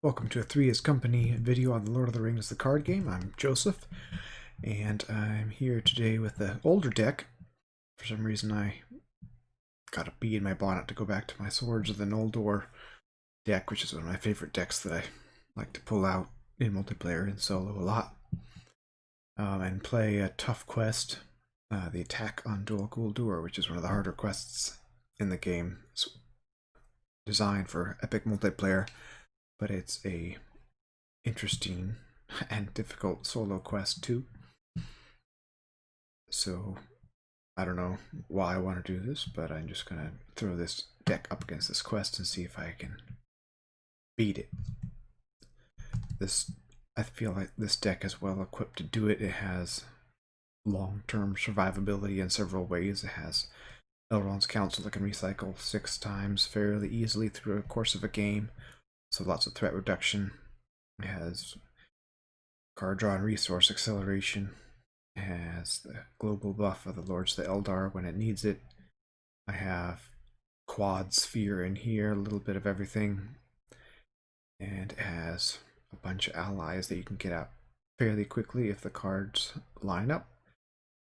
Welcome to a Three is Company video on the Lord of the Rings the card game. I'm Joseph, and I'm here today with the older deck. For some reason I got a bee in my bonnet to go back to my Swords of the Noldor deck, which is one of my favorite decks that I like to pull out in multiplayer and solo a lot. And play a tough quest, the attack on Dol Guldur, which is one of the harder quests in the game. It's designed for epic multiplayer, but it's a interesting and difficult solo quest too. So I don't know why I want to do this, but I'm just gonna throw this deck up against this quest and see if I can beat it. I feel like this deck is well equipped to do it. It has long-term survivability in several ways. It has Elrond's Council that can recycle 6 times fairly easily through a course of a game, so lots of threat reduction. It has card draw and resource acceleration. It has the global buff of the Lords of the Eldar when it needs it. I have quad sphere in here, a little bit of everything. And it has a bunch of allies that you can get out fairly quickly if the cards line up.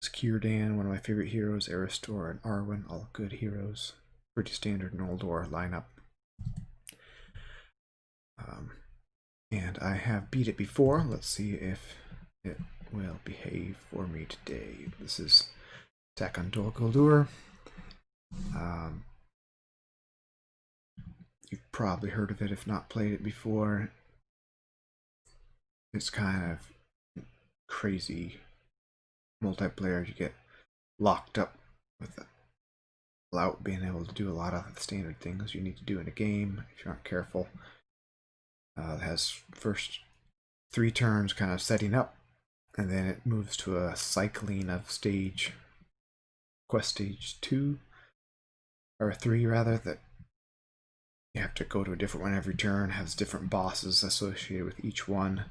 It's Círdan, one of my favorite heroes, Aristor and Arwen, all good heroes. Pretty standard Noldor lineup. And I have beat it before. Let's see if it will behave for me today. This is Attack on Dol Guldur. You've probably heard of it if not played it before. It's kind of crazy multiplayer. You get locked up with it without being able to do a lot of the standard things you need to do in a game if you aren't careful. It has first 3 turns kind of setting up, and then it moves to a cycling of quest stage 2 or 3 rather, that you have to go to a different one every turn. It has different bosses associated with each one.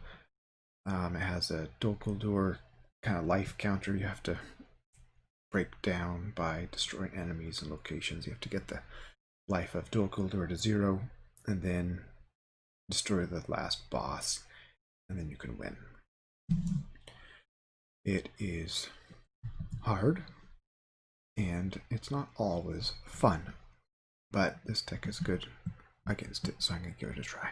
It has a Dol Guldur kind of life counter you have to break down by destroying enemies and locations. You have to get the life of Dol Guldur to 0 and then destroy the last boss, and then you can win. It is hard, and it's not always fun, but this deck is good against it, so I'm going to give it a try.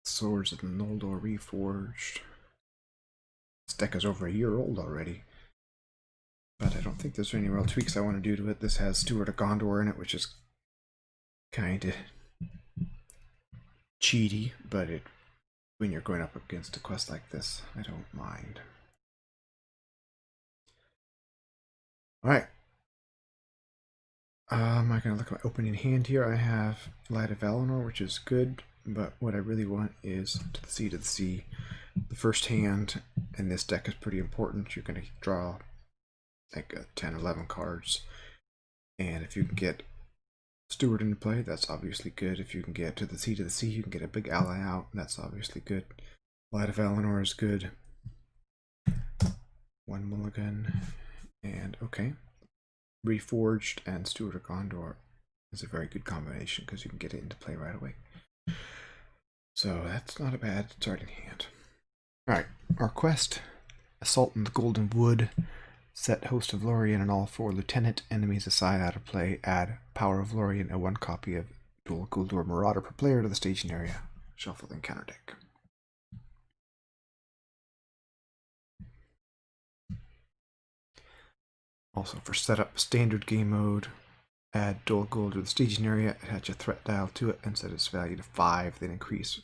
Swords of Noldor Reforged. This deck is over a year old already, but I don't think there's any real tweaks I want to do to it. This has Steward of Gondor in it, which is kind of cheaty, but when you're going up against a quest like this, I don't mind. Alright. I'm going to look at my opening hand here. I have Light of Valinor, which is good, but what I really want is To the Sea to the Sea. The first hand in this deck is pretty important. You're going to draw like 10 11 cards, and if you can get Steward into play, that's obviously good. If you can get To the Sea, you can get a big ally out, that's obviously good. Light of Valinor is good. 1 mulligan, and okay. Reforged and Steward of Gondor is a very good combination because you can get it into play right away. So that's not a bad starting hand. Alright, our quest: Assault in the Golden Wood. Set Host of Lorien and all 4 lieutenant enemies aside out of play. Add Power of Lorien and 1 copy of Dol Guldur Marauder per player to the staging area. Shuffle and counter deck. Also, for setup, standard game mode, add Dol Guldur to the staging area, attach a threat dial to it, and set its value to 5, then increase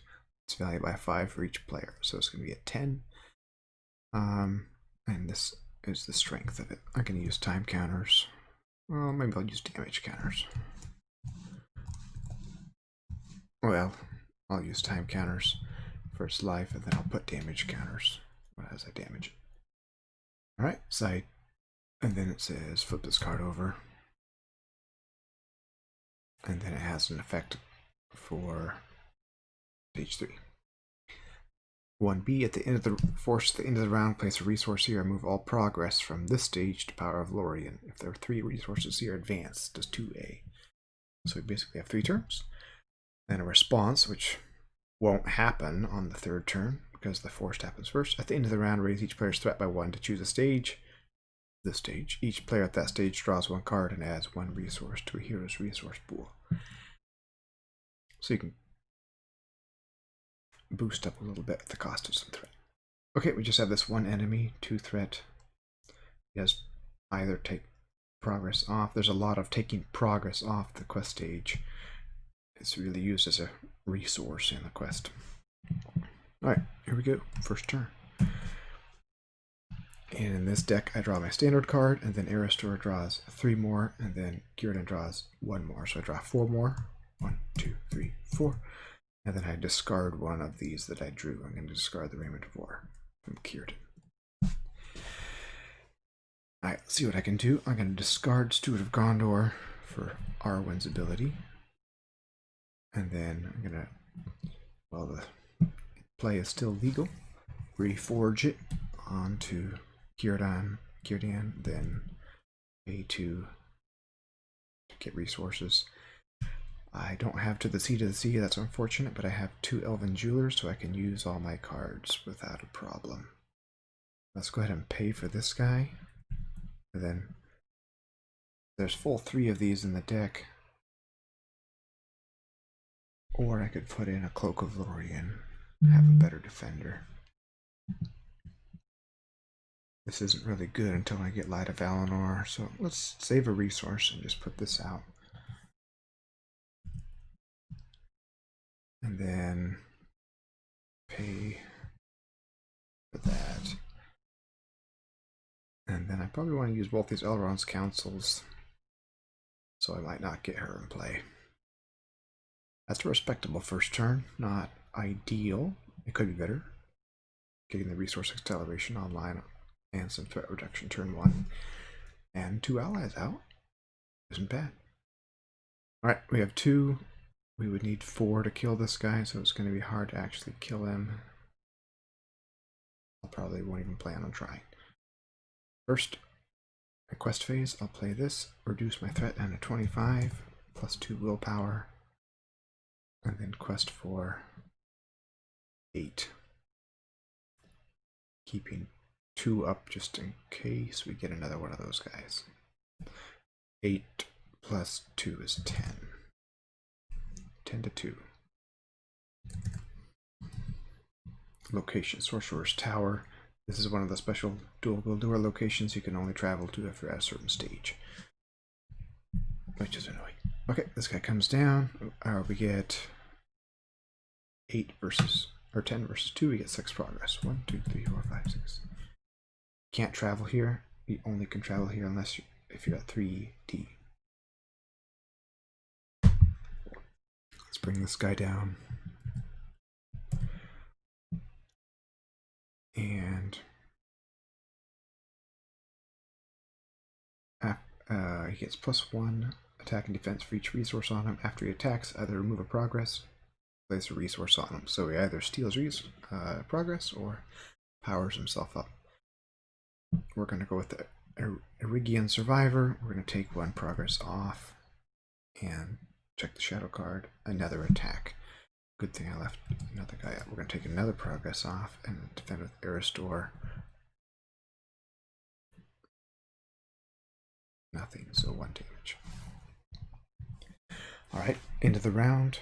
its value by 5 for each player. So it's going to be at 10. And this is the strength of it. I can use time counters. Well, maybe I'll use damage counters. Well, I'll use time counters for its life, and then I'll put damage counters as I damage it. Alright, side. And then it says flip this card over. And then it has an effect for stage 3. 1B, at the end of the round, place a resource here and move all progress from this stage to Power of Lorien. If there are 3 resources here, advance does 2A. So we basically have 3 turns. Then a response, which won't happen on the 3rd turn because the forced happens first. At the end of the round, raise each player's threat by 1 to choose a stage. This stage. Each player at that stage draws 1 card and adds 1 resource to a hero's resource pool. So you can boost up a little bit at the cost of some threat. Okay, we just have this 1 enemy, 2 threat. He has either take progress off. There's a lot of taking progress off the quest stage. It's really used as a resource in the quest. Alright, here we go. First turn. And in this deck, I draw my standard card, and then Aristor draws 3 more, and then Gyrdan draws 1 more. So I draw 4 more. 1, 2, 3, 4. And then I discard one of these that I drew. I'm going to discard the Raiment of War from Gyrdan. Alright, let's see what I can do. I'm going to discard Steward of Gondor for Arwen's ability. And then I'm going to, while the play is still legal, reforge it onto Gyrdan, then pay to get resources. I don't have To the Sea, that's unfortunate, but I have 2 Elven Jewelers, so I can use all my cards without a problem. Let's go ahead and pay for this guy. And then there's full 3 of these in the deck. Or I could put in a Cloak of Lorien, have a better defender. This isn't really good until I get Light of Valinor, so let's save a resource and just put this out. And then pay for that. And then I probably want to use both these Elrond's councils, so I might not get her in play. That's a respectable first turn, not ideal. It could be better. Getting the resource acceleration online and some threat reduction turn 1. And 2 allies out. Isn't bad. Alright, we have 2. We would need 4 to kill this guy, so it's going to be hard to actually kill him. I probably won't even plan on trying. First, my quest phase, I'll play this, reduce my threat down to 25, plus 2 willpower, and then quest for 8. Keeping 2 up just in case we get another one of those guys. 8 plus 2 is 10. 10 to 2. Location, Sorcerer's Tower. This is one of the special Dol Guldur locations you can only travel to if you're at a certain stage, which is annoying. Okay, this guy comes down. We get 8 versus, or 10 versus 2. We get 6 progress. 1, 2, 3, 4, 5, 6. Can't travel here. You only can travel here unless if you're at 3D. Let's bring this guy down. And he gets +1 attack and defense for each resource on him. After he attacks, either remove a progress, place a resource on him. So he either steals progress or powers himself up. We're going to go with the Erigian Survivor. We're going to take 1 progress off and check the shadow card. Another attack. Good thing I left another guy out. We're going to take another progress off and defend with Aristor. Nothing, so 1 damage. Alright, end of the round.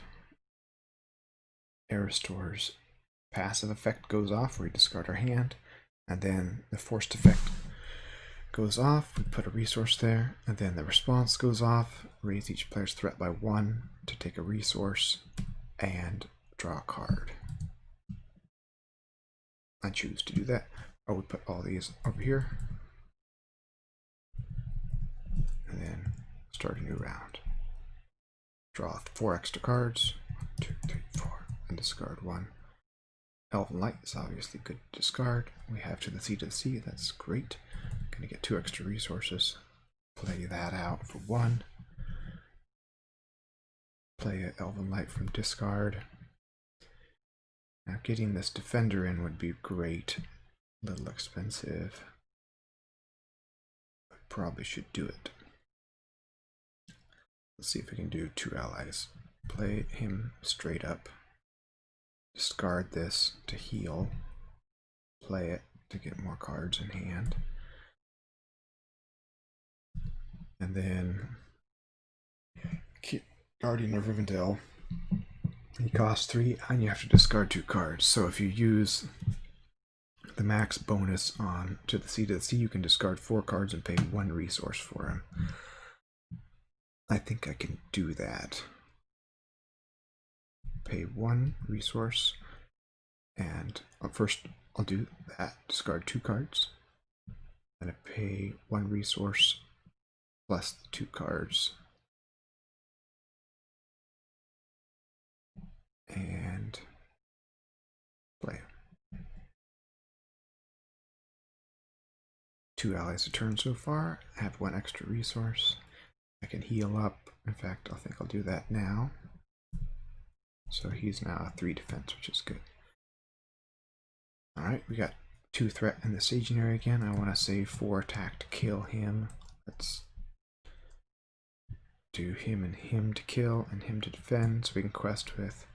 Aristor's passive effect goes off, where we discard our hand, and then the forced effect goes off, we put a resource there, and then the response goes off, raise each player's threat by 1 to take a resource, and draw a card. I choose to do that. Or we put all these over here, and then start a new round. Draw 4 extra cards. 1, 2, 3, 4, and discard 1. Elven Light is obviously good to discard. We have To the Sea, that's great. Gonna get 2 extra resources. Play that out for 1. Play an Elven Light from discard. Now getting this defender in would be great. A little expensive. But probably should do it. Let's see if we can do 2 allies. Play him straight up. Discard this to heal. Play it to get more cards in hand. And then Guardian of Rivendell. He costs 3 and you have to discard 2 cards. So if you use the max bonus on to the Seed of the Sea, you can discard 4 cards and pay 1 resource for him. I think I can do that. Pay 1 resource, and first I'll do that. Discard 2 cards. I'm gonna pay 1 resource plus the 2 cards. And play. 2 allies a turn so far. I have 1 extra resource. I can heal up. In fact, I think I'll do that now. So he's now a 3 defense, which is good. Alright, we got 2 threat in the staging area again. I want to save 4 attack to kill him. Let's do him and him to kill and him to defend, so we can quest with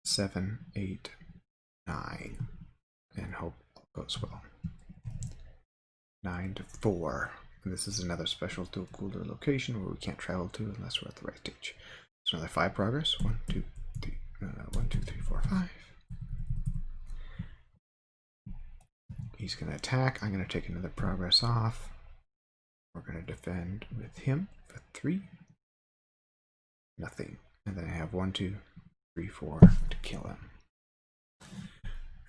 7, 8, 9, and hope all goes well. 9 to 4. And this is another special Dol Guldur location where we can't travel to unless we're at the right stage. So another 5 progress. 1, 2, 3, 1, 2, 3, 4, 5. He's going to attack. I'm going to take another progress off. We're going to defend with him for 3. Nothing. And then I have 1, 2, 3, 4 to kill him.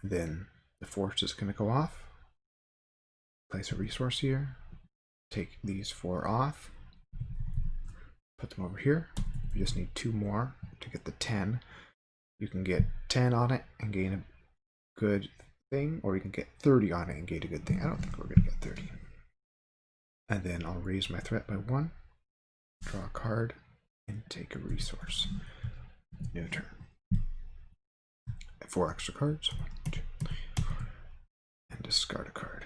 And then the force is going to go off. Place a resource here. Take these 4 off. Put them over here. We just need 2 more to get the 10. You can get 10 on it and gain a good thing, or you can get 30 on it and gain a good thing. I don't think we're going to get 30. And then I'll raise my threat by 1, draw a card, and take a resource. New turn. 4 extra cards. 1, 2, 3, 4, and discard a card.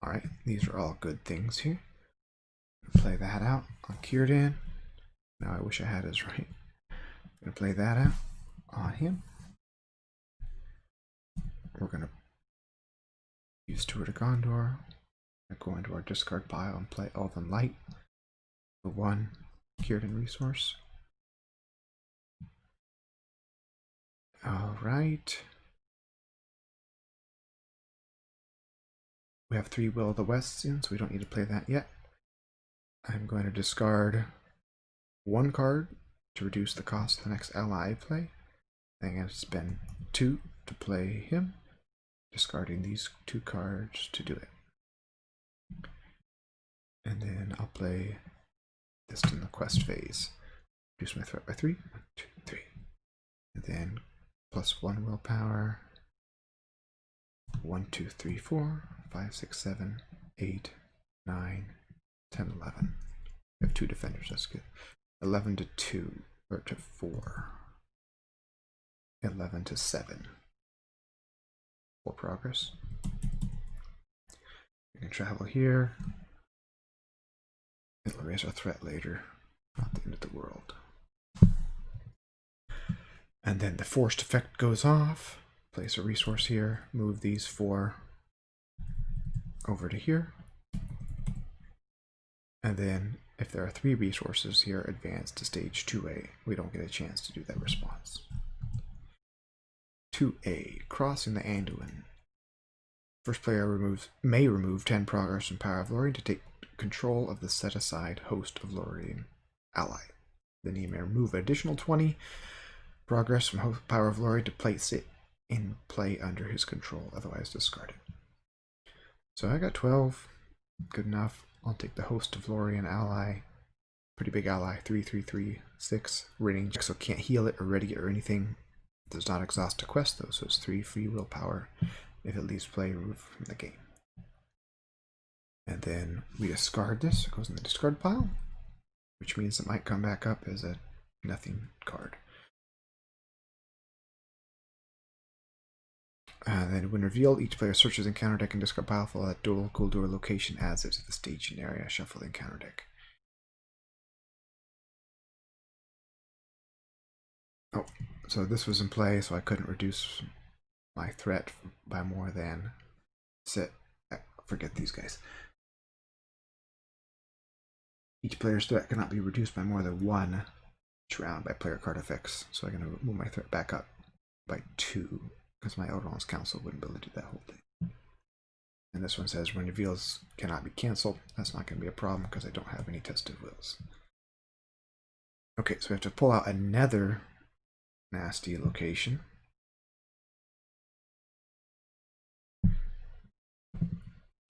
Alright, these are all good things here. Play that out on Círdan. Now I wish I had his right. I'm going to play that out on him. We're going to use Steward of Gondor. Go into our discard pile and play Elven Light for 1 Círdan resource. Alright. We have 3 Will of the West soon, so we don't need to play that yet. I'm going to discard 1 card to reduce the cost of the next ally I play. I'm going to spend 2 to play him, discarding these 2 cards to do it. And then I'll play this in the quest phase. Reduce my threat by 3. 1, 2, 3. And then plus 1 willpower. 1, 2, 3, 4, 5, 6, 7, 8, 9, 10, 11. We have 2 defenders, that's good. 11 to 2, or to 4. 11 to 7. 4 progress. We can travel here. It'll raise our threat later. Not the end of the world. And then the forced effect goes off. Place a resource here. Move these 4 over to here. And then if there are 3 resources here, advance to stage 2A. We don't get a chance to do that response. 2A, crossing the Anduin. First player may remove 10 progress from Power of Lorien to take control of the set-aside host of Lorien ally. Then he may remove an additional 20 progress from Power of Lorien to place it in play under his control, otherwise discard it. So I got 12, good enough. I'll take the host of Lorien ally, pretty big ally, 3, 3, 3, 6, rating, so can't heal it or ready it or anything. Does not exhaust a quest though, so it's 3 free willpower if it leaves play removed from the game. And then we discard this, it goes in the discard pile, which means it might come back up as a nothing card. Then when revealed, each player searches encounter deck and discard pile for that Dol Guldur location, adds it to the staging area, shuffle the encounter deck. Oh, so this was in play, so I couldn't reduce my threat by more than forget these guys. Each player's threat cannot be reduced by more than 1 each round by player card effects. So I'm going to move my threat back up by 2 because my Eldron's Council wouldn't be able to do that whole thing. And this one says when reveals cannot be canceled. That's not going to be a problem because I don't have any tested wills. Okay, so we have to pull out another nasty location.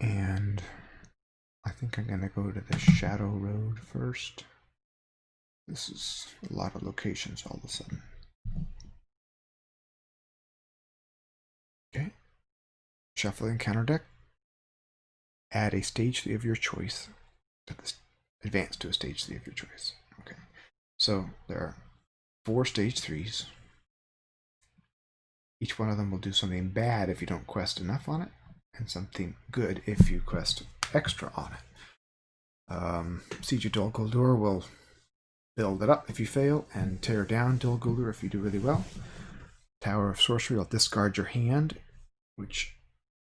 And I think I'm going to go to the Shadow Road first. This is a lot of locations all of a sudden. Okay. Shuffling counter deck. Add a stage 3 of your choice to this. Advance to a stage 3 of your choice. Okay. So there are 4 stage 3s. Each one of them will do something bad if you don't quest enough on it, and something good if you quest extra on it. Siege of Dol Guldur will build it up if you fail, and tear down Dol Guldur if you do really well. Tower of Sorcery will discard your hand, which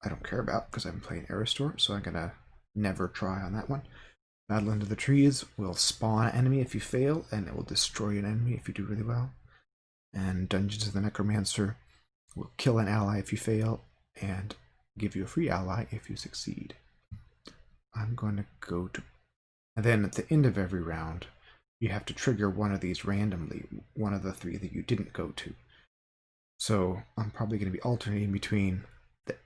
I don't care about because I'm playing Aristor, so I'm going to never try on that one. Battle into the Trees will spawn an enemy if you fail, and it will destroy an enemy if you do really well. And Dungeons of the Necromancer will kill an ally if you fail, and give you a free ally if you succeed. I'm going to go to... And then at the end of every round, you have to trigger one of these randomly, one of the 3 that you didn't go to. So I'm probably going to be alternating between the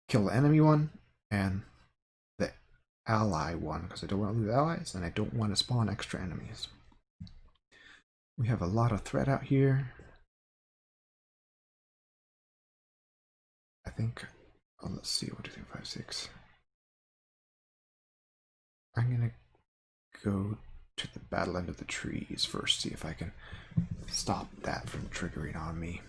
kill the enemy one and the ally one, because I don't want to lose allies and I don't want to spawn extra enemies. We have a lot of threat out here. I think, oh, let's see, 1, 2, 3, 5, 6. I'm going to go to the Battle End of the Trees first, see if I can stop that from triggering on me.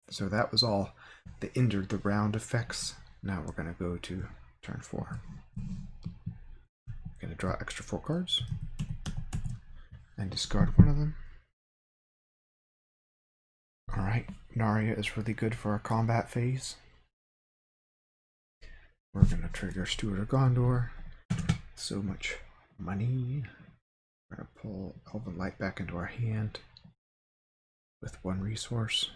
So that was all the end of the round effects. Now we're going to go to turn 4. I'm going to draw extra 4 cards and discard one of them. Alright, Narya is really good for our combat phase. We're going to trigger Steward of Gondor. So much money. We're going to pull Elven Light back into our hand with 1 resource.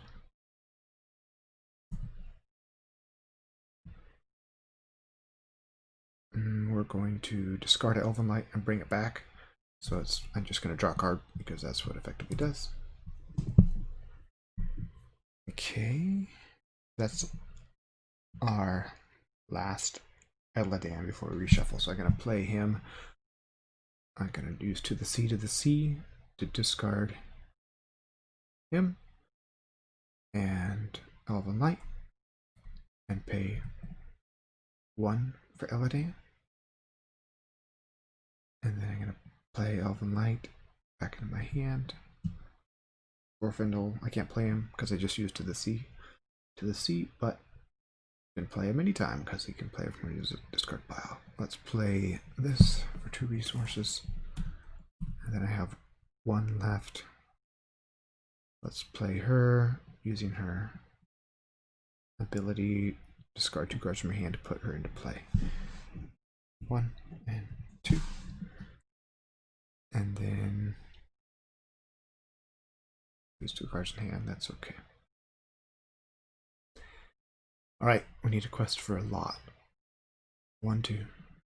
And we're going to discard Elven Light and bring it back. So I'm just going to draw a card because that's what it effectively does. Okay, that's our last Eladan before we reshuffle. So I'm going to play him. I'm going to use To the Sea to the Sea to discard him and Elven Light and pay 1 for Eladan. And then I'm going to play Elven Light back into my hand. Orphandel, I can't play him because I just used To the Sea, but you can play him anytime because he can play it from his discard pile. Let's play this for 2 resources. And then I have 1 left. Let's play her using her ability, discard 2 cards from her hand to put her into play. 1 and 2. And then these 2 cards in hand, that's okay. Alright, we need a quest for a lot. 1, 2,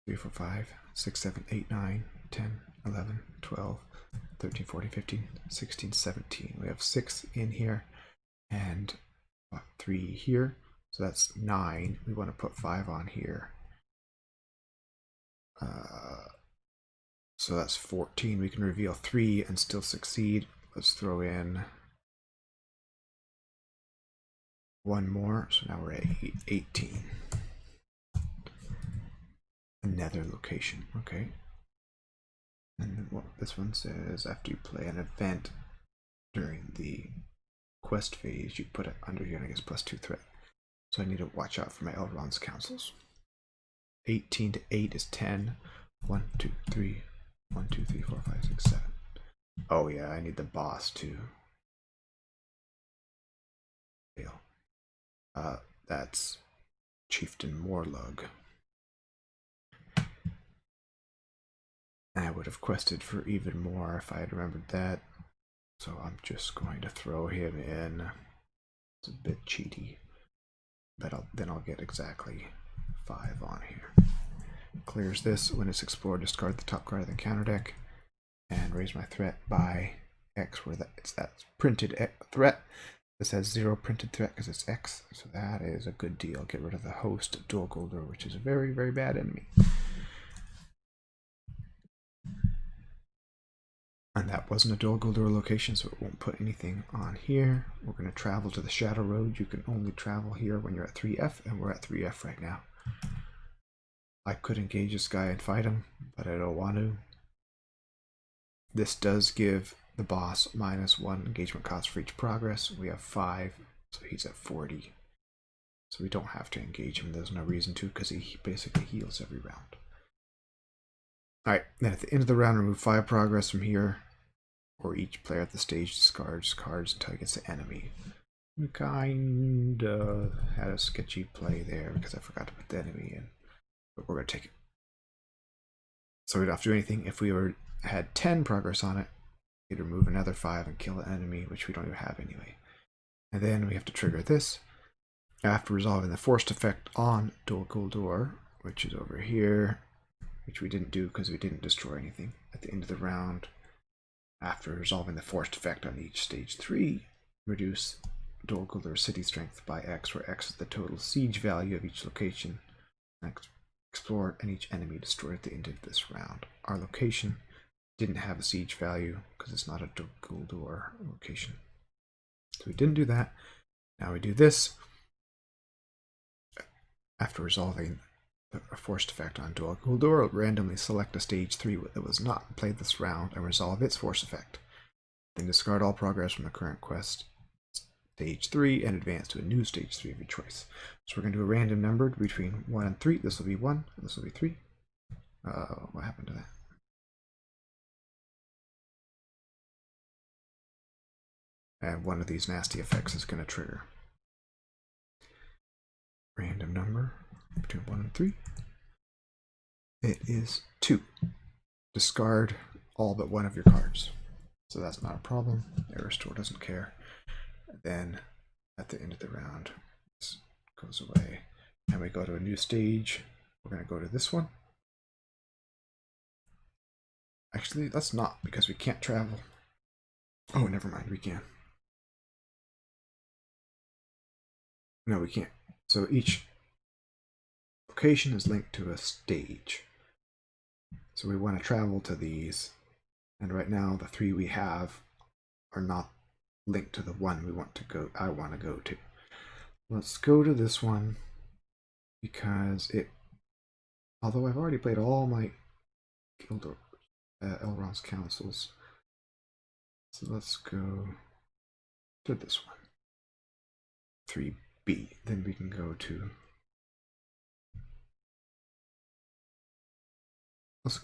3, 4, 5, 6, 7, 8, 9, 10, 11, 12, 13, 14, 15, 16, 17. We have 6 in here and 3 here. So that's 9. We want to put 5 on here. So that's 14. We can reveal 3 and still succeed. Let's throw in 1 more. So now we're at 18. Another location. Okay. And then what this one says, after you play an event during the quest phase, you put it under here and I guess +2 threat. So I need to watch out for my Eldron's councils. 18 to 8 is 10. 1, 2, 3. 1, 2, 3, 4, 5, 6, 7. Oh yeah, I need the boss too. That's Chieftain Morlug. I would have quested for even more if I had remembered that. So I'm just going to throw him in. It's a bit cheaty, but then I'll get exactly 5 on here. Clears this. When it's explored, discard the top card of the counter deck and raise my threat by X, where it's that printed threat. This has 0 printed threat because it's X, so that is a good deal. Get rid of the host, Dol Guldur, which is a very, very bad enemy. And that wasn't a Dol Guldur location, so it won't put anything on here. We're going to travel to the Shadow Road. You can only travel here when you're at 3F, and we're at 3F right now. I could engage this guy and fight him, but I don't want to. This does give the boss -1 engagement cost for each progress. We have 5, so he's at 40. So we don't have to engage him. There's no reason to, because he basically heals every round. Alright, then at the end of the round, remove 5 progress from here, or each player at the stage discards cards until he gets the enemy. We kinda had a sketchy play there because I forgot to put the enemy in, but we're gonna take it. So we don't have to do anything. If we had 10 progress on it, we'd remove another 5 and kill the enemy, which we don't even have anyway. And then we have to trigger this after resolving the forced effect on Dol Guldur, which is over here, which we didn't do because we didn't destroy anything. At the end of the round, after resolving the forced effect on each stage 3, reduce Dol Guldur's city strength by X, where X is the total siege value of each location explored and each enemy destroyed at the end of this round. Our location didn't have a siege value because it's not a Dol Guldur location. So we didn't do that. Now we do this. After resolving the forced effect on Dol Guldur, randomly select a stage 3 that was not played this round and resolve its force effect. Then discard all progress from the current quest stage 3 and advance to a new stage 3 of your choice. So we're going to do a random number between 1 and 3. This will be 1, and this will be 3. What happened to that? And one of these nasty effects is going to trigger. Random number between 1 and 3. It is 2. Discard all but one of your cards. So that's not a problem. Error store doesn't care. Then at the end of the round, this goes away. And we go to a new stage. We're going to go to this one. Actually, that's not, because we can't travel. Oh, never mind, we can. No, we can't. So each location is linked to a stage. So we want to travel to these. And right now, the 3 we have are not linked to the one we want to go. I want to go to. Let's go to this one because it. Although I've already played all my Elrond's councils, so let's go to this one. 3B. Then we can go to. We'll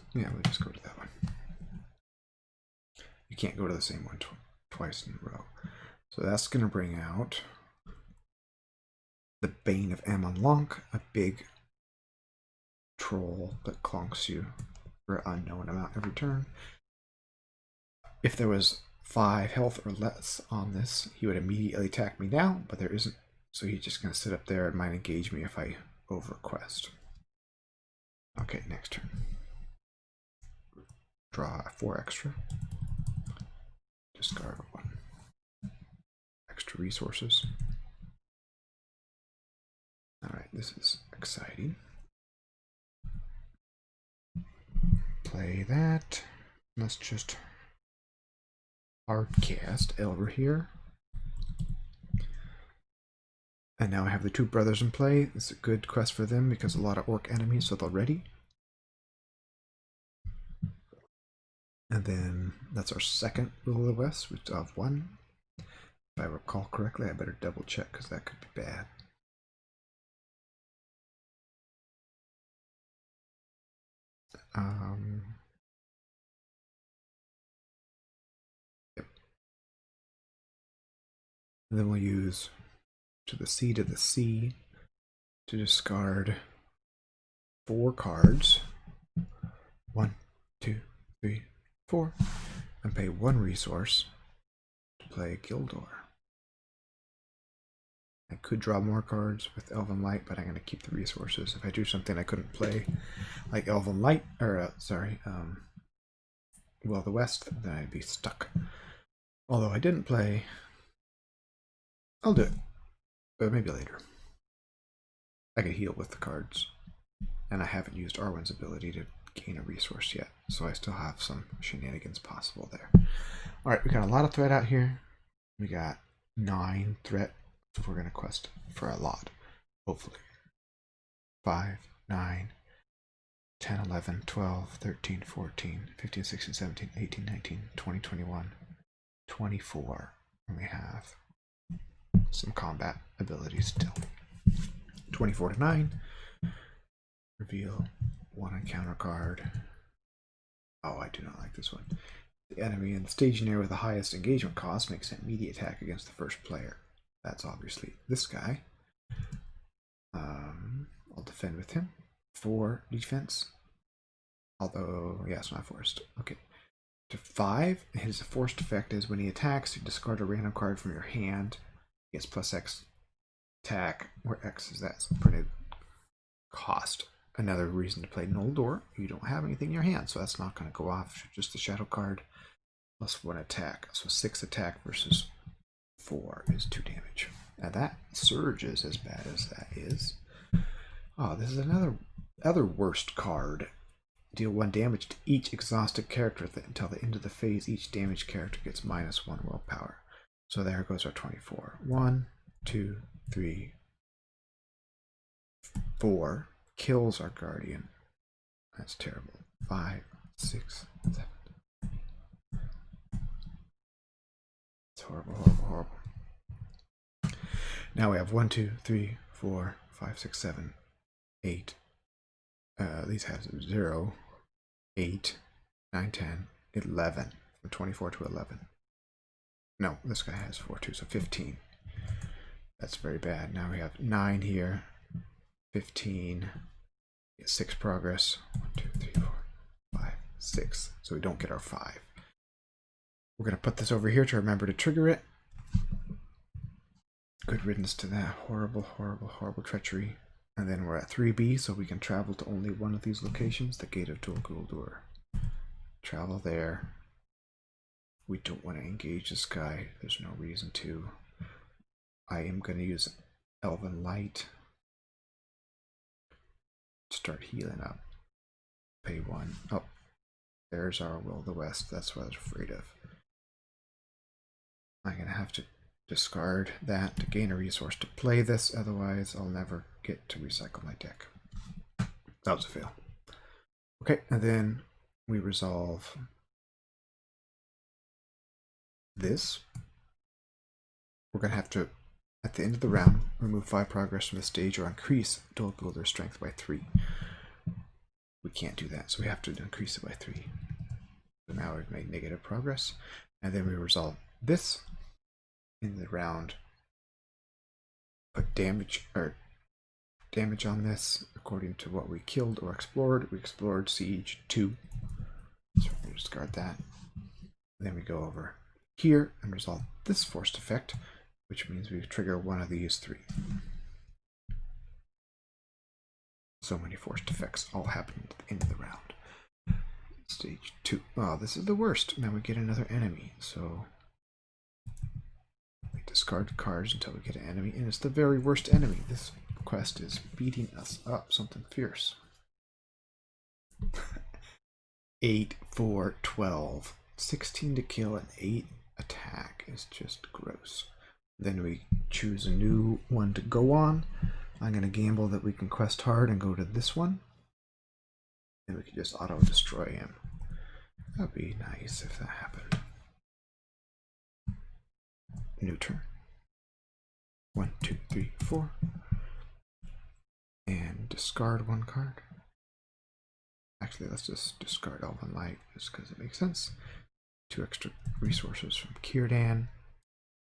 just go to that one. You can't go to the same one twice in a row. So that's going to bring out the Bane of Amon Lonk, a big troll that clonks you for an unknown amount every turn. If there was 5 health or less on this, he would immediately attack me now, but there isn't. So he's just going to sit up there and might engage me if I overquest. Okay, next turn. Draw 4 extra. Discard 1. Extra resources. Alright, this is exciting. Play that. Let's just hardcast Elver here. And now I have the 2 brothers in play. It's a good quest for them because a lot of orc enemies, so they're ready. And then that's our second Will of the West, which of 1. If I recall correctly, I better double check because that could be bad. Yep. And then we'll use to the sea to discard 4 cards. 1, 2, 3, 4. And pay 1 resource to play Guldur. I could draw more cards with Elven Light, but I'm going to keep the resources. If I do something I couldn't play, like Elven Light, or Will of the West, then I'd be stuck. Although I didn't play, I'll do it, but maybe later. I could heal with the cards, and I haven't used Arwen's ability to gain a resource yet, so I still have some shenanigans possible there. All right, we got a lot of threat out here. We got 9 threat. So we're going to quest for a lot, hopefully. 5, 9, 10, 11, 12, 13, 14, 15, 16, 17, 18, 19, 20, 21, 24. And we have some combat abilities still. 24 to 9. Reveal 1 encounter card. Oh, I do not like this one. The enemy in the staging area with the highest engagement cost makes an immediate attack against the first player. That's obviously this guy. I'll defend with him. 4 defense. Although, yeah, it's not forced. Okay. To 5, his forced effect is when he attacks, you discard a random card from your hand. He gets plus X attack, where X is that printed cost. Another reason to play Noldor, you don't have anything in your hand, so that's not going to go off. Just the shadow card plus 1 attack. So 6 attack versus 4 is 2 damage. Now that surge is as bad as that is. Oh, this is other worst card. Deal 1 damage to each exhausted character until the end of the phase. Each damaged character gets -1 willpower. So there goes our 24. 1, 2, 3, 4. Kills our guardian. That's terrible. 5, 6, 7. It's horrible, horrible, horrible. Now we have 1, 2, 3, 4, 5, 6, 7, 8. These have 0, 8, 9, 10, 11. From 24 to 11. No, this guy has 4 too, so 15. That's very bad. Now we have 9 here. 15. 6 progress. 1, 2, 3, 4, 5, 6. So we don't get our 5. We're going to put this over here to remember to trigger it. Good riddance to that. Horrible, horrible, horrible treachery. And then we're at 3B, so we can travel to only one of these locations, the Gate of Dol Guldur. Travel there. We don't want to engage this guy. There's no reason to. I am going to use Elven Light. Start healing up. Pay 1. Oh, there's our Will of the West. That's what I was afraid of. I'm going to have to discard that to gain a resource to play this, otherwise I'll never get to recycle my deck. That was a fail. Okay, and then we resolve this. We're going to have to, at the end of the round, remove 5 progress from the stage or increase Dol Guldur's strength by 3. We can't do that, so we have to increase it by 3. So now we've made negative progress, and then we resolve this. In the round, put damage on this according to what we killed or explored. We explored Siege 2, so we're going to discard that. Then we go over here and resolve this forced effect, which means we trigger one of these 3. So many forced effects all happen at the end of the round. Stage 2. Oh, this is the worst. Now we get another enemy, so discard cards until we get an enemy, and it's the very worst enemy. This quest is beating us up, something fierce. 8, 4, 12. 16 to kill and 8 attack is just gross. Then we choose a new one to go on. I'm going to gamble that we can quest hard and go to this one. And we can just auto-destroy him. That would be nice if that happened. New turn. 1, 2, 3, 4. And discard 1 card. Actually, let's just discard Elven Light just because it makes sense. 2 extra resources from Círdan.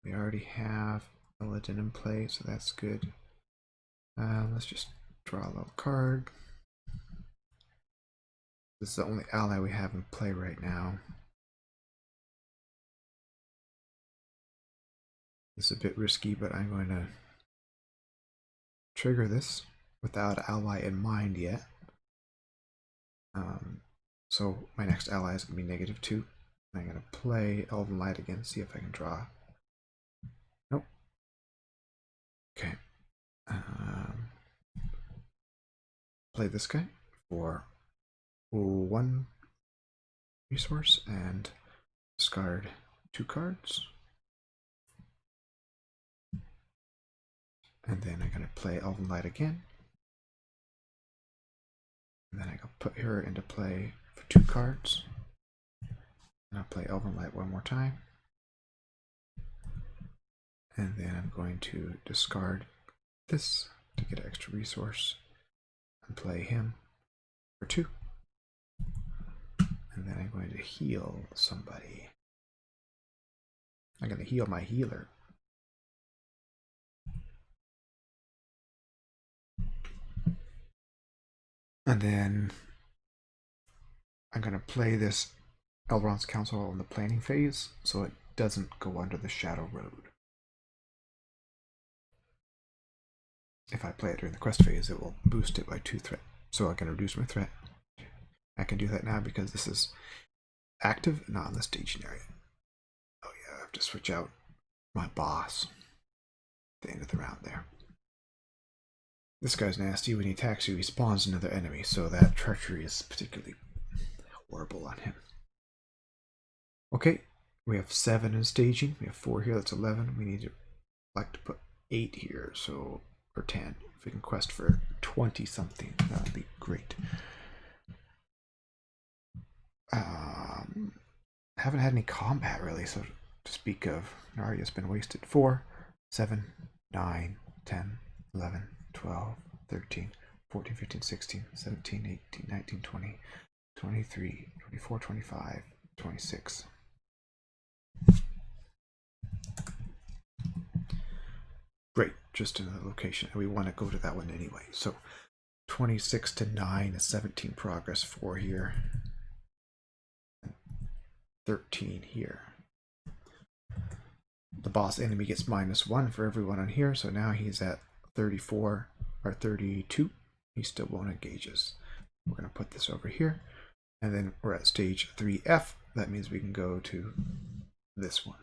We already have Paladin in play, so that's good. Let's just draw a little card. This is the only ally we have in play right now. This is a bit risky, but I'm going to trigger this without an ally in mind yet. So my next ally is going to be -2. I'm going to play Elven Light again, see if I can draw. Nope. Okay. Play this guy for 1 resource and discard 2 cards. And then I'm going to play Elven Light again. And then I can put her into play for 2 cards. And I'll play Elven Light one more time. And then I'm going to discard this to get an extra resource and play him for 2. And then I'm going to heal somebody. I'm going to heal my healer. And then I'm going to play this Elrond's Council in the planning phase so it doesn't go under the Shadow Road. If I play it during the quest phase, it will boost it by 2 threat. So I can reduce my threat. I can do that now because this is active, not in the staging area. Oh yeah, I have to switch out my boss at the end of the round there. This guy's nasty. When he attacks you, he spawns another enemy, so that treachery is particularly horrible on him. Okay, we have 7 in staging. We have 4 here, that's 11. We need to like to put 8 here, so or 10. If we can quest for 20 something, that would be great. Haven't had any combat really, so to speak of. Narya's been wasted. 4, 7, 9, 10, 11, 12, 13, 14, 15, 16, 17, 18, 19, 20, 23, 24, 25, 26. Great, just another location, and we want to go to that one anyway. So 26 to 9 is 17 progress, 4 here, 13 here. The boss enemy gets -1 for everyone on here, so now he's at 34 or 32. He still won't engage us. We're going to put this over here, and then we're at stage 3F. That means we can go to this one.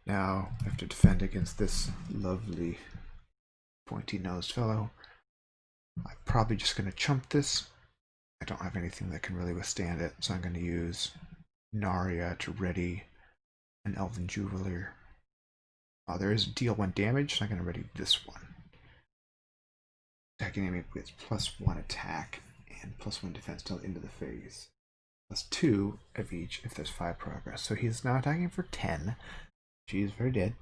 Now I have to defend against this lovely pointy-nosed fellow. I'm probably just going to chump this. I don't have anything that can really withstand it, so I'm going to use Narya to ready an Elven Jubilee. There is deal 1 damage, so I'm going to ready this one. Attacking enemy gets +1 attack and +1 defense till the end of the phase. +2 of each if there's 5 progress. So he's now attacking for 10. She is very dead.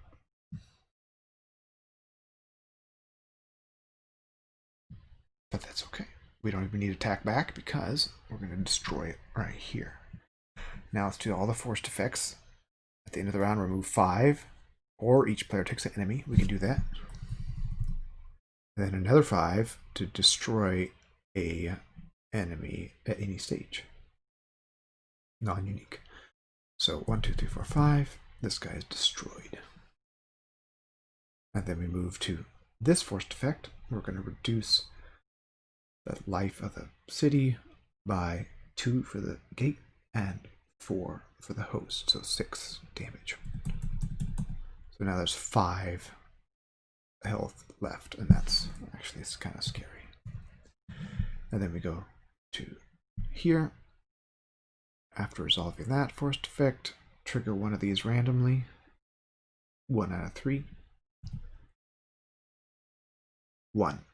But that's okay. We don't even need to attack back because we're going to destroy it right here. Now let's do all the forced effects. At the end of the round, remove 5, or each player takes an enemy. We can do that. Then another 5 to destroy a enemy at any stage. Non-unique. So 1, 2, 3, 4, 5. This guy is destroyed. And then we move to this forced effect. We're going to reduce the life of the city by 2 for the gate and 4 for the host, so 6 damage. So now there's 5 health left, and that's actually, it's kind of scary. And then we go to here. After resolving that forced effect, trigger one of these randomly. 1 out of 3. 1.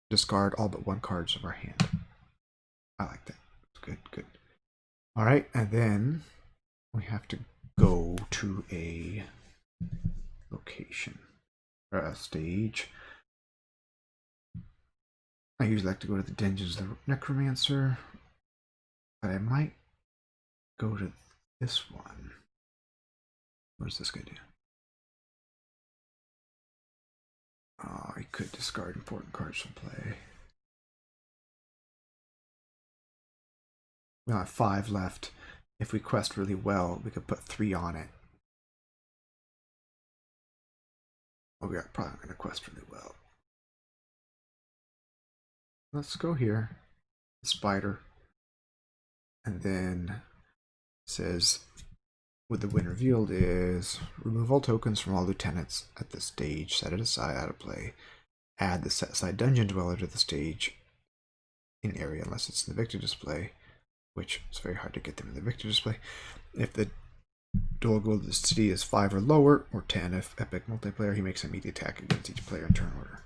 Discard all but 1 cards of our hand. I like that. Good, good. All right, and then we have to go to a location or a stage. I usually like to go to the Dungeons of the Necromancer, but I might go to this one. What does this guy do? Oh, he could discard important cards from play. We have 5 left. If we quest really well, we could put 3 on it. Oh, we are probably going to quest really well. Let's go here. Spider. And then it says, with the win revealed is remove all tokens from all lieutenants at the stage, set it aside out of play. Add the set aside dungeon dweller to the stage in area unless it's in the victor display, which is very hard to get them in the victor display. If the Dol Guldur city is 5 or lower, or 10 if epic multiplayer, he makes an immediate attack against each player in turn order.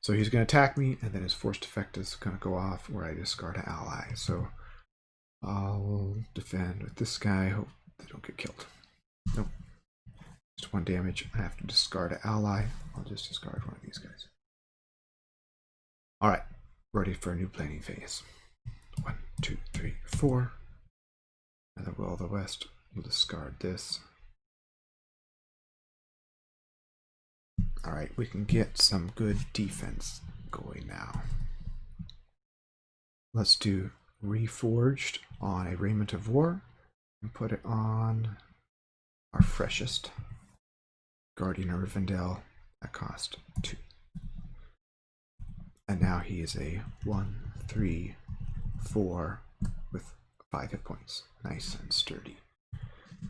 So he's going to attack me, and then his forced effect is going to go off where I discard an ally. So I'll defend with this guy, hope they don't get killed. Nope. Just 1 damage. I have to discard an ally. I'll just discard one of these guys. Alright, ready for a new planning phase. 1, 2, 3, 4. Another Will of the West. We'll discard this. Alright, we can get some good defense going now. Let's do Reforged on a Raiment of War and put it on our freshest Guardian of Rivendell at cost 2. And now he is a 1, 3, 4 with 5 hit points. Nice and sturdy.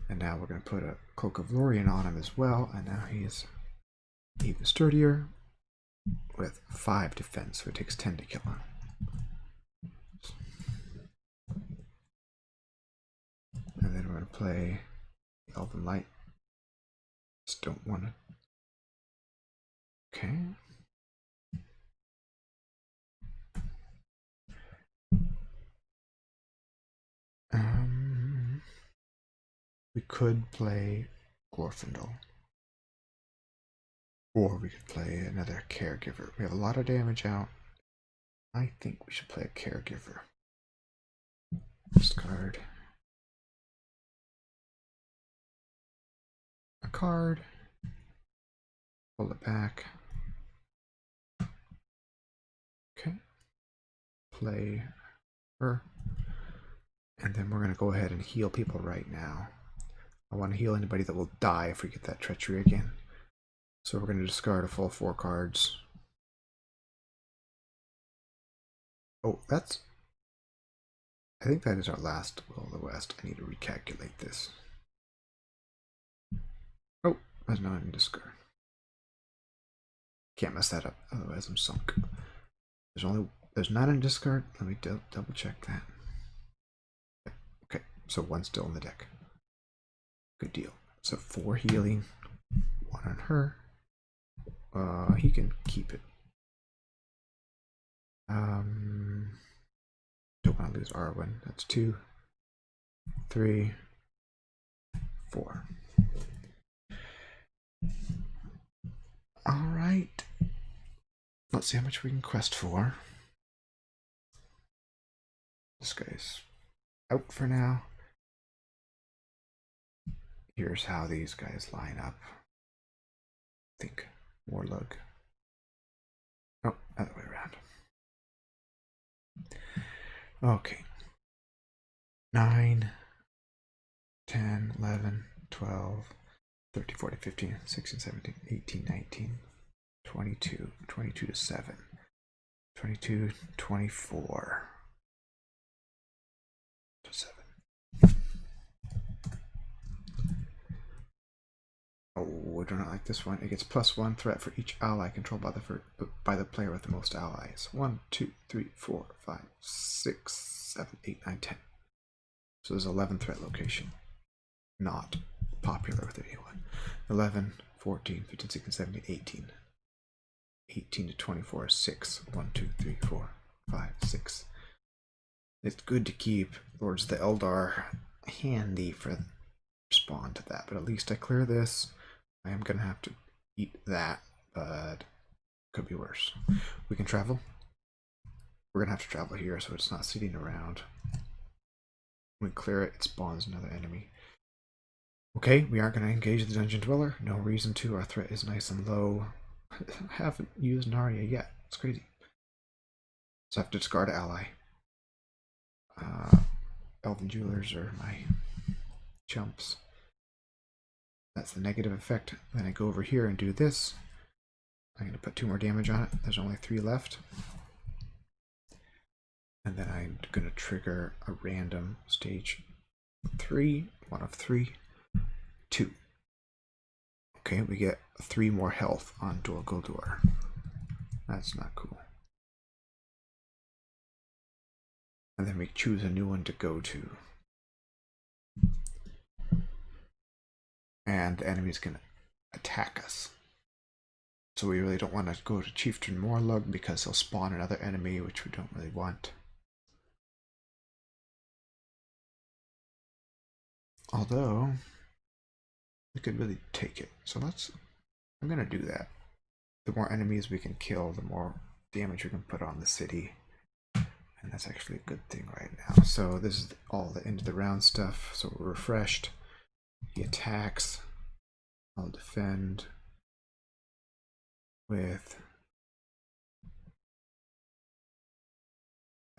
And now we're going to put a Cloak of Lorien on him as well, and now he is even sturdier with 5 defense, so it takes 10 to kill him. And then we're going to play Elven Light. Just don't want to. Okay. We could play Glorfindel. Or we could play another Caregiver. We have a lot of damage out. I think we should play a Caregiver. Discard a card. Pull it back. Okay. Play her. And then we're going to go ahead and heal people right now. I want to heal anybody that will die if we get that treachery again. So we're going to discard a full 4 cards. Oh, that's... I think that is our last Will of the West. I need to recalculate this. Oh, that's not in discard. Can't mess that up, otherwise I'm sunk. There's not in discard. Let me double check that. Okay, so 1 still in the deck. Good deal. So 4 healing, 1 on her. He can keep it. Don't want to lose Arwen. That's 2, 3, 4. All right. Let's see how much we can quest for. This guy's out for now. Here's how these guys line up. I think Warlug. Oh, other way around. Okay. 9, 10, 11, 12, 13, 14, 15, 16, 17, 18, 19, 22, 22 to 7, 22, 24 to 7. Oh, I do not like this one. It gets +1 threat for each ally controlled by the player with the most allies. 1, 2, 3, 4, 5, 6, 7, 8, 9, 10. So there's 11 threat location. Not popular with anyone. 11, 14, 15, 16, 17, 18. 18 to 24 is 6. 1, 2, 3, 4, 5, 6. It's good to keep Lords of the Eldar handy for respond to that, but at least I clear this. I am going to have to eat that, but could be worse. We can travel. We're going to have to travel here so it's not sitting around. When we clear it, it spawns another enemy. Okay, we aren't going to engage the Dungeon Dweller. No reason to. Our threat is nice and low. I haven't used Narya yet. It's crazy. So I have to discard ally. Elven Jewelers are my chumps. That's the negative effect. Then I go over here and do this. I'm going to put 2 more damage on it. There's only 3 left. And then I'm going to trigger a random stage 3, 1 of 3, 2. Okay, we get 3 more health on Dol Guldur. That's not cool. And then we choose a new one to go to. And the enemy's going to attack us. So we really don't want to go to Chieftain Morlug because he'll spawn another enemy, which we don't really want. Although, we could really take it. So I'm going to do that. The more enemies we can kill, the more damage we can put on the city. And that's actually a good thing right now. So this is all the end of the round stuff. So we're refreshed. He attacks. I'll defend with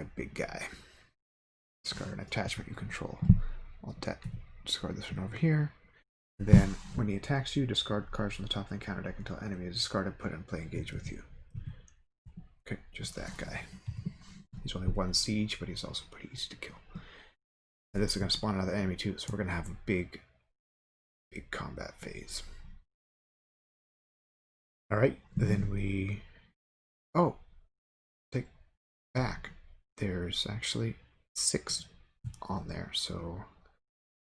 a big guy. Discard an attachment you control. I'll discard this one over here. And then when he attacks you, discard cards from the top of the encounter deck until enemy is discarded, put in play, engage with you. Okay, just that guy. He's only 1 siege, but he's also pretty easy to kill. And this is going to spawn another enemy too, so we're going to have a big combat phase. Alright, then we... Oh! Take back. There's actually 6 on there, so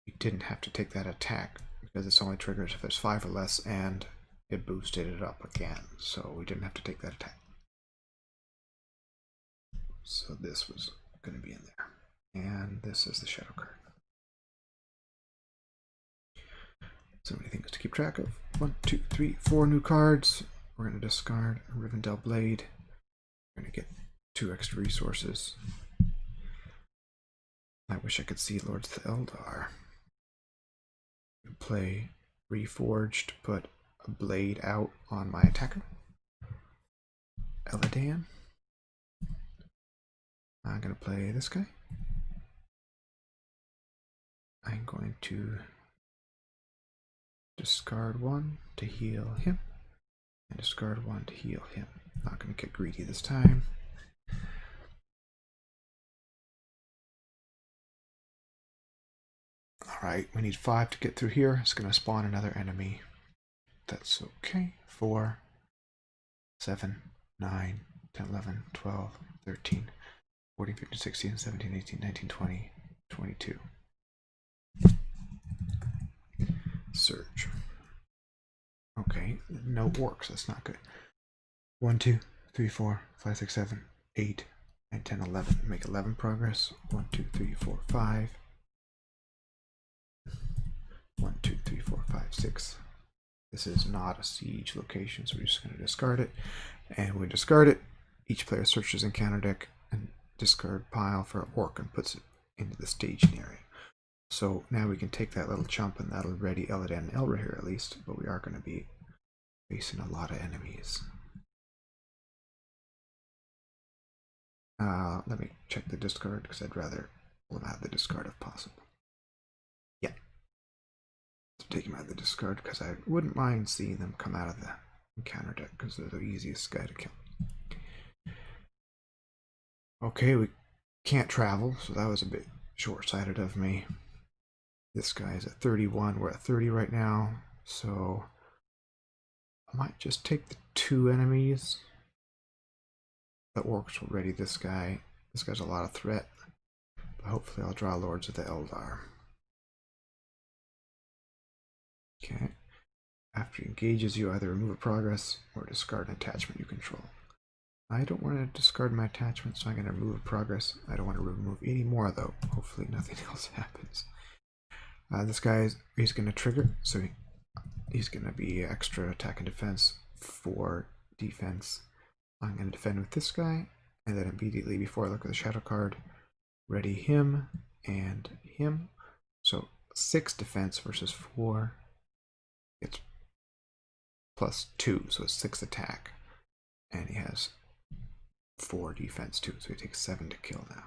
we didn't have to take that attack because it's only triggers if there's 5 or less, and it boosted it up again, so we didn't have to take that attack. So this was going to be in there, and this is the shadow card. So many things to keep track of. 1, 2, 3, 4 new cards. We're going to discard a Rivendell Blade. We're going to get 2 extra resources. I wish I could see Lords of the Eldar. Play Reforged, put a blade out on my attacker. Eladan. I'm going to play this guy. I'm going to discard 1 to heal him, and discard 1 to heal him. Not going to get greedy this time. Alright, we need 5 to get through here. It's going to spawn another enemy. That's okay. 4, 7, 9, 10, 11, 12, 13, 14, 15, 16, 17, 18, 19, 20, 22. Surge. Okay, no orcs, that's not good. 1, 2, 3, 4, 5, 6, 7, 8, 9, 10, 11. Make 11 progress. 1, 2, 3, 4, 5. 1, 2, 3, 4, 5, 6. This is not a siege location, so we're just going to discard it. And when we discard it, each player searches encounter deck and discard pile for an orc and puts it into the staging area. So now we can take that little chump, and that'll ready Eladan and Elra here at least, but we are going to be facing a lot of enemies. Let me check the discard because I'd rather pull them out of the discard if possible. Yeah. So take them out of the discard because I wouldn't mind seeing them come out of the encounter deck because they're the easiest guy to kill. Okay, we can't travel, so that was a bit short-sighted of me. This guy is at 31, we're at 30 right now, so I might just take the 2 enemies. The orcs will ready this guy. This guy's a lot of threat, but hopefully I'll draw Lords of the Eldar. Okay. After he engages, you either remove a progress or discard an attachment you control. I don't want to discard my attachment, so I'm going to remove a progress. I don't want to remove any more, though. Hopefully nothing else happens. This guy, he's going to trigger, so he's going to be extra attack and defense for defense. I'm going to defend with this guy, and then immediately before I look at the shadow card, ready him and him. So 6 defense versus 4. It's +2, so it's 6 attack. And he has 4 defense too, so he takes 7 to kill now.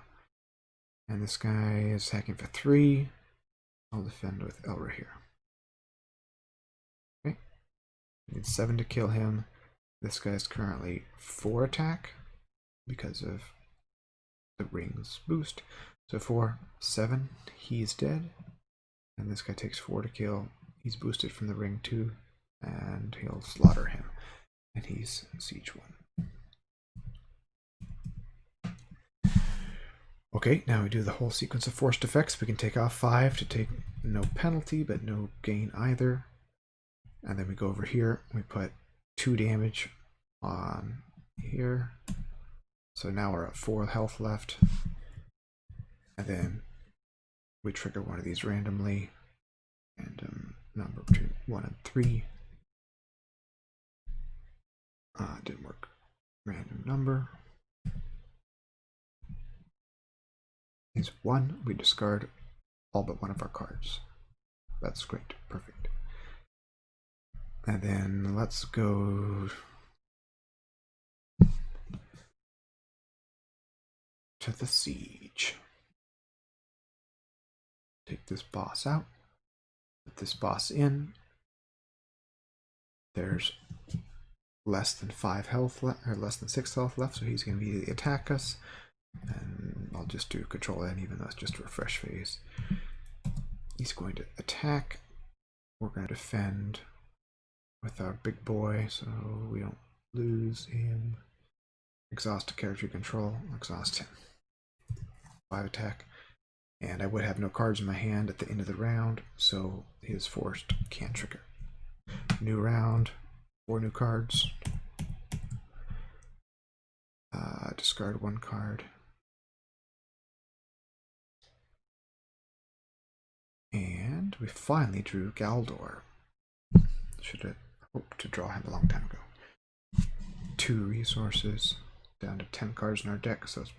And this guy is attacking for 3. I'll defend with Elra here. Okay. Need 7 to kill him. This guy's currently 4 attack because of the ring's boost. So 4, 7, he's dead. And this guy takes 4 to kill. He's boosted from the ring too, and he'll slaughter him. And he's siege 1. Okay, now we do the whole sequence of forced effects. We can take off 5 to take no penalty, but no gain either. And then we go over here, we put 2 damage on here. So now we're at 4 health left. And then we trigger one of these randomly. Random number between 1 and 3. Didn't work. Random number is 1. We discard all but one of our cards. That's great. Perfect. And then let's go to the siege. Take this boss out. Put this boss in. There's less than 5 health left, or less than 6 health left, so he's going to immediately attack us. And I'll just do Control N, even though it's just a refresh phase. He's going to attack. We're going to defend with our big boy, so we don't lose him. Exhaust a character control. Exhaust him. 5 attack. And I would have no cards in my hand at the end of the round, so his forced can't trigger. New round, 4 new cards. Discard 1 card. And we finally drew Guldur. Should have hoped to draw him a long time ago. 2 resources, down to 10 cards in our deck, so it's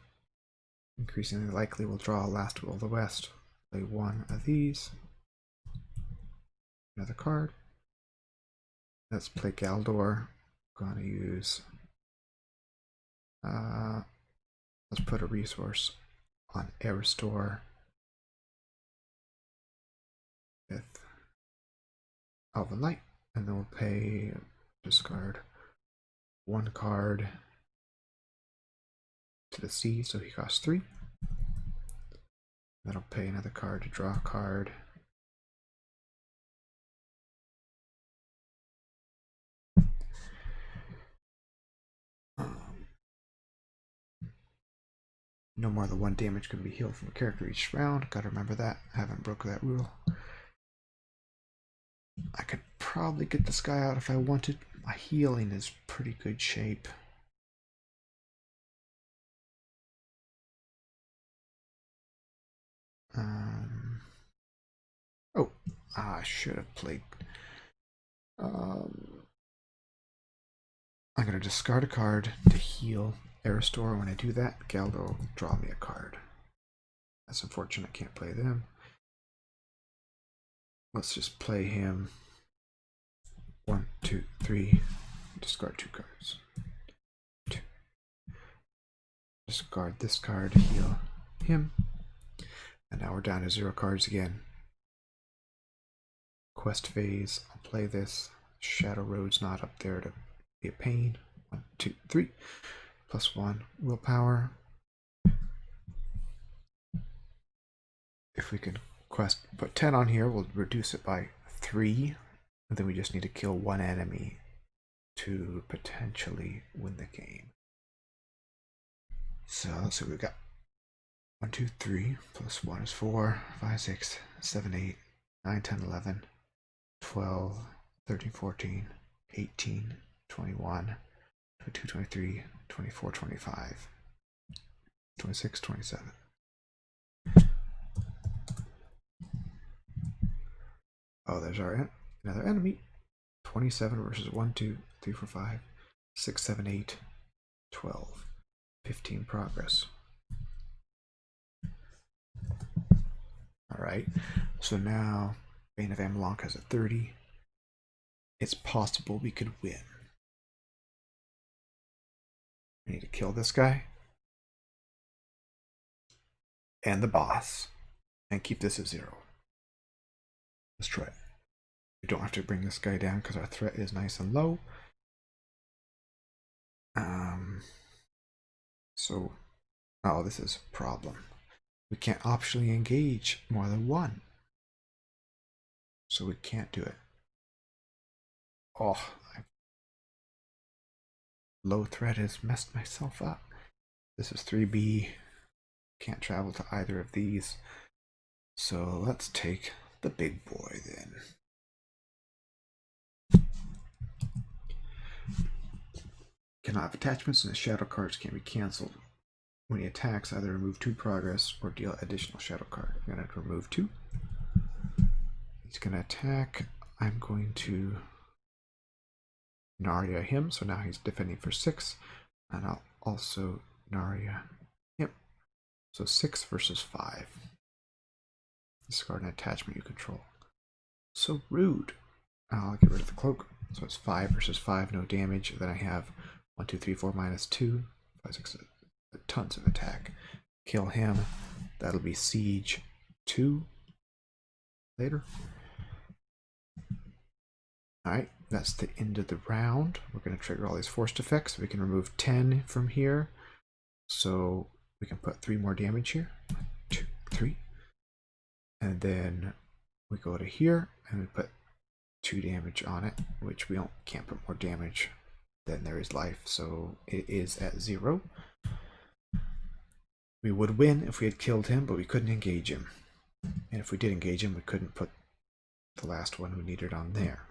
increasingly likely we'll draw Last Will of the West. Play 1 of these. Another card. Let's play Guldur. Gonna use let's put a resource on Aristor with Elven Light, and then we'll discard 1 card to the sea, so he costs 3. Then I'll pay another card to draw a card. No more than 1 damage can be healed from a character each round. Gotta remember that. I haven't broken that rule. I could probably get this guy out if I wanted. My healing is pretty good shape. I should have played. I'm going to discard a card to heal Aristor. When I do that, Guldur will draw me a card. That's unfortunate, I can't play them. Let's just play him. 1, 2, 3. Discard 2 cards. 2. Discard this card to heal him. And now we're down to 0 cards again. Quest phase. I'll play this. Shadow Road's not up there to be a pain. 1, 2, 3. +1 willpower. If we can put 10 on here, we'll reduce it by 3. And then we just need to kill 1 enemy to potentially win the game. So let's see what we got. 1, 2, 3. +1 is 4. 5, 6, 7, 8, 9, 10, 11, 12, 13, 14, 18, 21, 22, 23, 24, 25, 26, 27. Oh, there's our another enemy. 27 versus 1, 2, 3, 4, 5, 6, 7, 8, 12. 15 progress. Alright. right? So now Bane of Amalok has a 30. It's possible we could win. We need to kill this guy and the boss and keep this at 0. Let's try it. We don't have to bring this guy down because our threat is nice and low. Oh, this is a problem. We can't optionally engage more than one. So we can't do it. Oh, low threat has messed myself up. This is 3B. Can't travel to either of these. So let's take the big boy then. Cannot have attachments, and the shadow cards can be cancelled. When he attacks, either remove 2 progress or deal additional shadow card. I'm going to remove 2. He's going to attack. I'm going to Narya him, so now he's defending for 6. And I'll also Narya him. So 6 versus 5. Discard an attachment you control. So rude. I'll get rid of the cloak. So it's 5 versus 5, no damage. Then I have 1, 2, 3, 4, minus 2. 5, 6, tons of attack. Kill him. That'll be Siege 2 later. Alright, that's the end of the round. We're going to trigger all these forced effects. We can remove 10 from here. So we can put 3 more damage here. 1, 2, 3. And then we go to here and we put 2 damage on it, which we can't put more damage than there is life. So it is at 0. We would win if we had killed him, but we couldn't engage him. And if we did engage him, we couldn't put the last one we needed on there.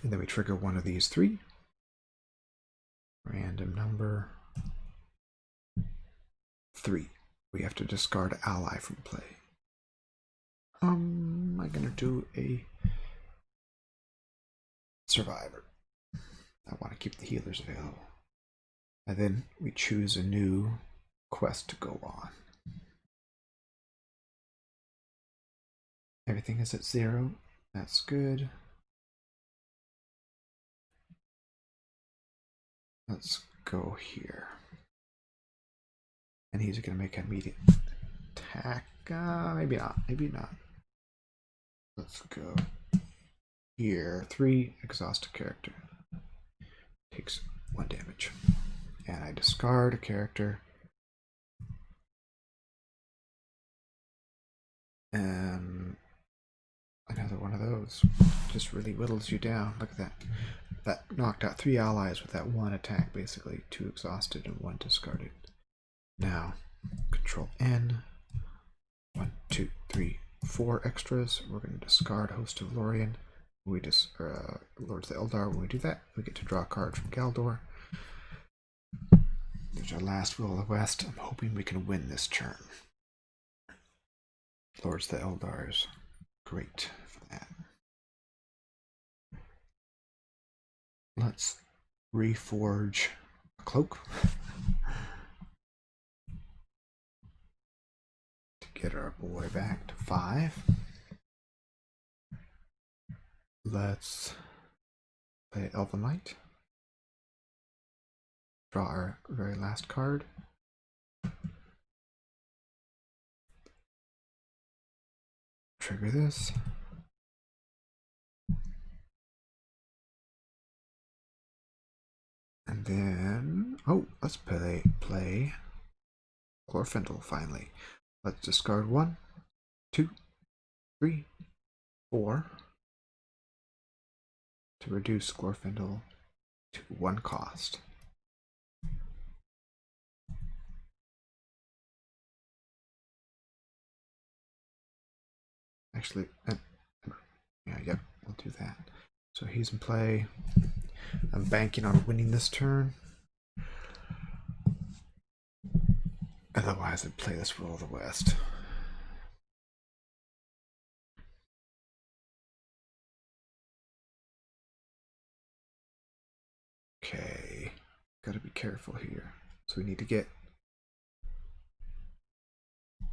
And then we trigger one of these 3. Random number 3. We have to discard ally from play. I'm gonna do a survivor. I want to keep the healers available. And then we choose a new quest to go on. Everything is at 0. That's good. Let's go here. And he's going to make an immediate attack. Maybe not. Maybe not. Let's go here. 3, exhaust a character. Takes 1 damage. And I discard a character. And another one of those. Just really whittles you down. Look at that. That knocked out 3 allies with that 1 attack, basically. 2 exhausted and 1 discarded. Now, Control N. 1, 2, 3, 4 extras. We're going to discard Host of Lorien. We just Lords of the Eldar. When we do that, we get to draw a card from Galdor. There's our last Will of the West. I'm hoping we can win this turn. Lords of the Eldar is great for that. Let's reforge a cloak to get our boy back to 5. Let's play Elven Light. Draw our very last card. Trigger this. And then, let's play Glorfindel finally. Let's discard 1, 2, 3, 4 to reduce Glorfindel to 1 cost. Actually, yep, we'll do that. So he's in play. I'm banking on winning this turn. Otherwise, I'd play this Will of the West. Okay, gotta be careful here. So we need to get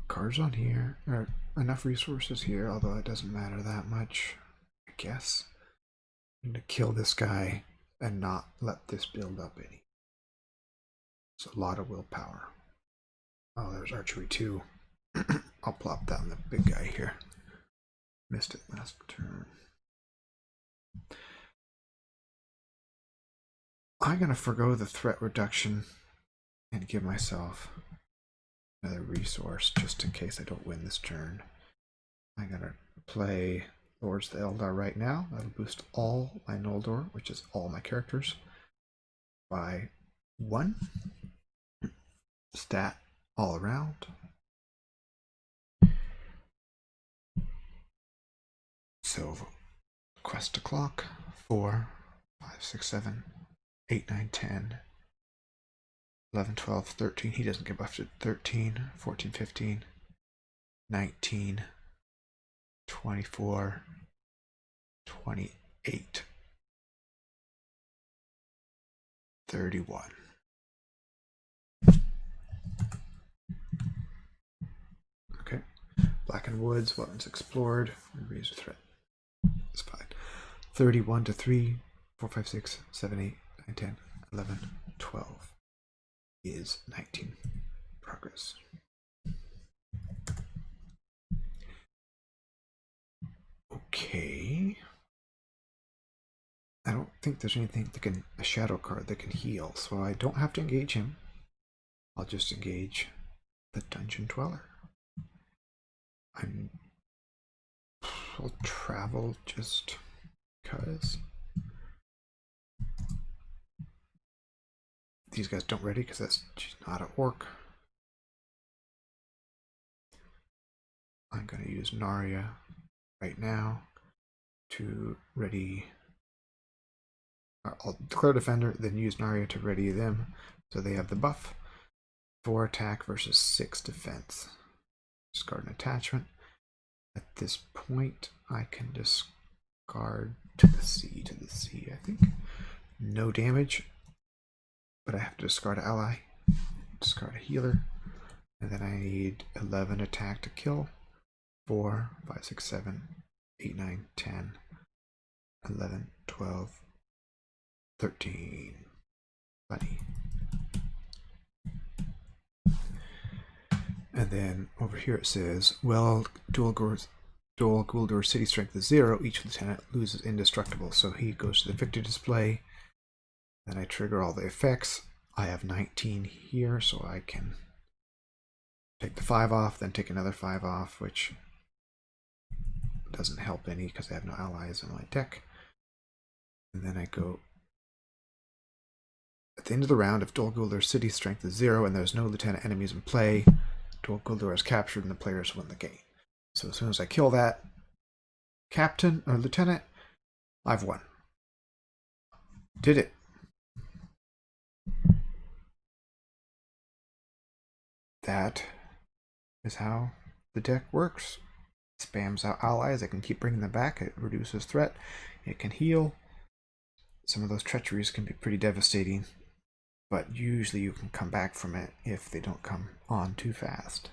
cards on here, or enough resources here, although it doesn't matter that much, I guess. I'm going to kill this guy and not let this build up any. It's a lot of willpower. Oh, there's archery too. I'll plop down the big guy here. Missed it last turn. I'm going to forgo the threat reduction and give myself another resource just in case I don't win this turn. I'm going to play Lords of the Eldar right now. That'll boost all my Noldor, which is all my characters, by 1. Stat all around. So, quest o'clock, 4, 5, 6, 7, 8, 9, 10, 11, 12, 13. He doesn't get buffed at 13, 14, 15, 19, 24, 28, 31. Okay. Blackened Woods, weapons explored, raise a threat. It's fine. 31 to 3, 4, 5, 6, 7, 8, 9, 10, 11, 12 is 19. Progress. Okay. I don't think there's anything that can, a shadow card that can heal, so I don't have to engage him. I'll just engage the Dungeon Dweller. I'll travel just because. These guys don't ready because she's not an orc. I'm going to use Narya right now to ready. I'll declare Defender, then use Narya to ready them so they have the buff. 4 attack versus 6 defense. Discard an attachment. At this point, I can discard to the sea, I think. No damage, but I have to discard an ally, discard a healer, and then I need 11 attack to kill. 4, 5, 6, 7, 8, 9, 10, 11, 12, 13. Buddy. And then over here it says, well, Dol Guldur city strength is 0. Each lieutenant loses indestructible. So he goes to the victory display. Then I trigger all the effects. I have 19 here, so I can take the 5 off, then take another 5 off, which doesn't help any because I have no allies in my deck. And then I go at the end of the round, if Dol Guldur's city strength is 0 and there's no lieutenant enemies in play, Dol Guldur is captured and the players win the game. So as soon as I kill that captain or lieutenant, I've won. Did it. That is how the deck works. It spams out allies. I can keep bringing them back. It reduces threat. It can heal. Some of those treacheries can be pretty devastating, but usually you can come back from it if they don't come on too fast.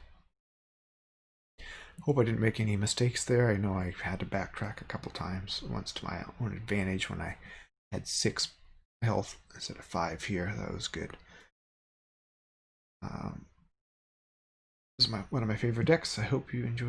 Hope I didn't make any mistakes there. I know I had to backtrack a couple times, once to my own advantage when I had 6 health instead of 5 here. That was good. This is one of my favorite decks. I hope you enjoy.